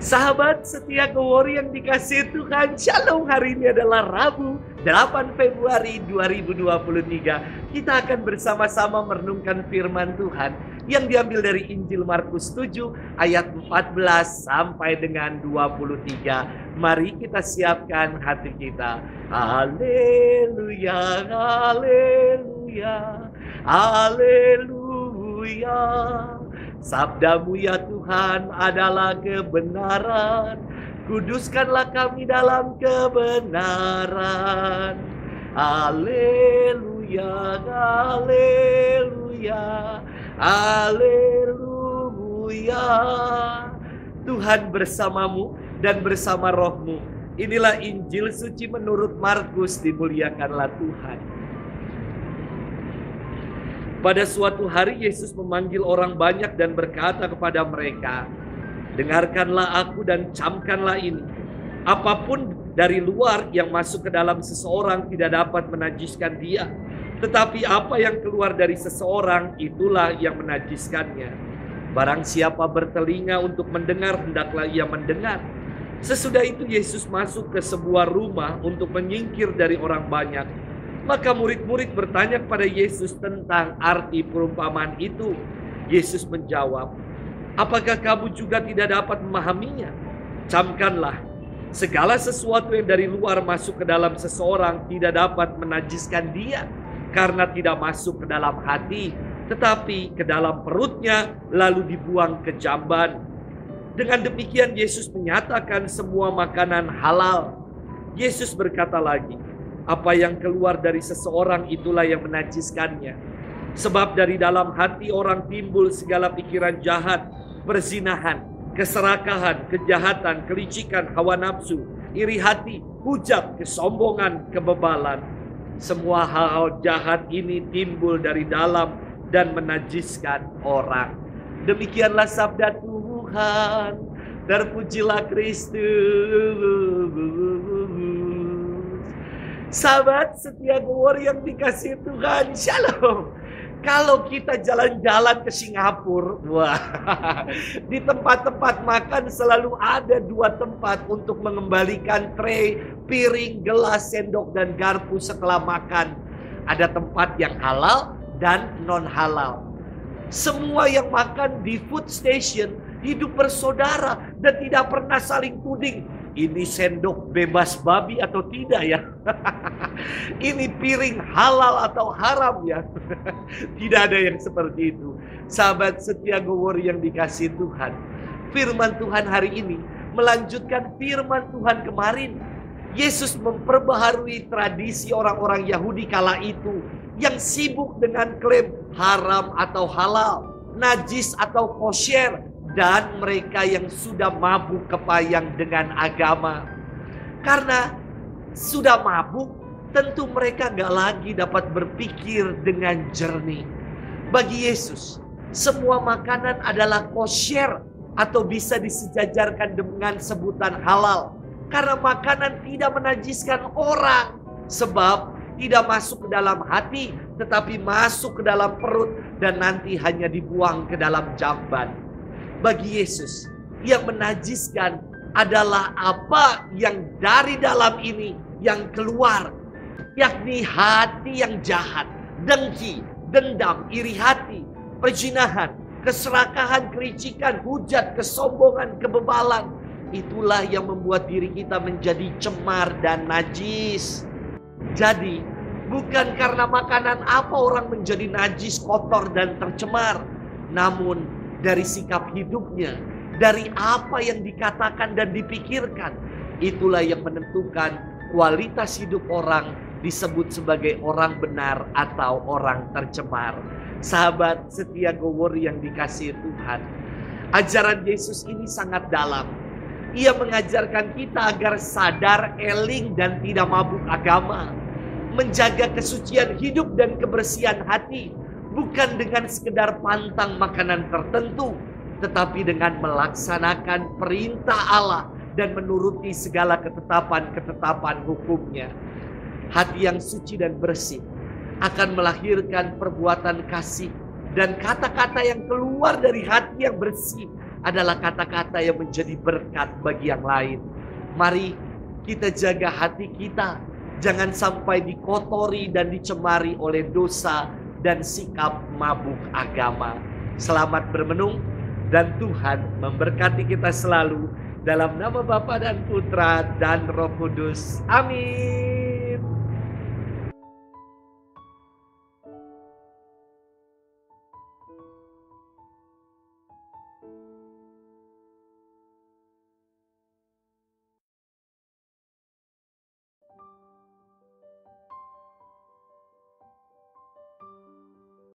Sahabat setia Kewori yang dikasihi Tuhan, Shalom. Hari ini adalah Rabu 8 Februari 2023. Kita akan bersama-sama merenungkan firman Tuhan yang diambil dari Injil Markus 7 ayat 14 sampai dengan 23. Mari kita siapkan hati kita. Haleluya, haleluya, haleluya. Sabdamu ya Tuhan adalah kebenaran, kuduskanlah kami dalam kebenaran. Haleluya, haleluya, haleluya. Tuhan bersamamu dan bersama rohmu. Inilah Injil suci menurut Markus, dimuliakanlah Tuhan. Pada suatu hari Yesus memanggil orang banyak dan berkata kepada mereka, "Dengarkanlah aku dan camkanlah ini. Apapun dari luar yang masuk ke dalam seseorang tidak dapat menajiskan dia. Tetapi apa yang keluar dari seseorang itulah yang menajiskannya. Barang siapa bertelinga untuk mendengar, hendaklah ia mendengar." Sesudah itu Yesus masuk ke sebuah rumah untuk menyingkir dari orang banyak. Maka murid-murid bertanya kepada Yesus tentang arti perumpamaan itu. Yesus menjawab, "Apakah kamu juga tidak dapat memahaminya? Camkanlah, segala sesuatu yang dari luar masuk ke dalam seseorang tidak dapat menajiskan dia, karena tidak masuk ke dalam hati, tetapi ke dalam perutnya, lalu dibuang ke jamban." Dengan demikian Yesus menyatakan semua makanan halal. Yesus berkata lagi, "Apa yang keluar dari seseorang itulah yang menajiskannya. Sebab dari dalam hati orang timbul segala pikiran jahat, perzinahan, keserakahan, kejahatan, kelicikan, hawa nafsu, iri hati, hujat, kesombongan, kebebalan. Semua hal-hal jahat ini timbul dari dalam dan menajiskan orang." Demikianlah sabda Tuhan. Terpujilah Kristus. Sahabat setia Kewori yang dikasihi Tuhan, Shalom. Kalau kita jalan-jalan ke Singapura, wah, di tempat-tempat makan selalu ada dua tempat untuk mengembalikan tray, piring, gelas, sendok, dan garpu setelah makan. Ada tempat yang halal dan non halal. Semua yang makan di food station hidup bersaudara dan tidak pernah saling tuding. Ini sendok bebas babi atau tidak ya? Ini piring halal atau haram ya? Tidak ada yang seperti itu. Sahabat setia Kewori yang dikasihi Tuhan, firman Tuhan hari ini melanjutkan firman Tuhan kemarin. Yesus memperbaharui tradisi orang-orang Yahudi kala itu yang sibuk dengan klaim haram atau halal, najis atau kosher, dan mereka yang sudah mabuk kepayang dengan agama. Karena sudah mabuk, tentu mereka gak lagi dapat berpikir dengan jernih. Bagi Yesus, semua makanan adalah kosher atau bisa disejajarkan dengan sebutan halal. Karena makanan tidak menajiskan orang, sebab tidak masuk ke dalam hati, tetapi masuk ke dalam perut dan nanti hanya dibuang ke dalam jamban. Bagi Yesus, yang menajiskan adalah apa yang dari dalam ini yang keluar, yakni hati yang jahat, dengki, dendam, iri hati, perzinahan, keserakahan, kelicikan, hujat, kesombongan, kebebalan. Itulah yang membuat diri kita menjadi cemar dan najis. Jadi, bukan karena makanan apa orang menjadi najis, kotor, dan tercemar. Namun, dari sikap hidupnya, dari apa yang dikatakan dan dipikirkan. Itulah yang menentukan kualitas hidup orang disebut sebagai orang benar atau orang tercemar. Sahabat setia Kewori yang dikasihi Tuhan, ajaran Yesus ini sangat dalam. Ia mengajarkan kita agar sadar, eling, dan tidak mabuk agama. Menjaga kesucian hidup dan kebersihan hati. Bukan dengan sekedar pantang makanan tertentu, tetapi dengan melaksanakan perintah Allah dan menuruti segala ketetapan-ketetapan hukumnya. Hati yang suci dan bersih akan melahirkan perbuatan kasih, dan kata-kata yang keluar dari hati yang bersih adalah kata-kata yang menjadi berkat bagi yang lain. Mari kita jaga hati kita, jangan sampai dikotori dan dicemari oleh dosa dan sikap mabuk agama. Selamat bermenung, dan Tuhan memberkati kita selalu. Dalam nama Bapa dan Putra dan Roh Kudus. Amin.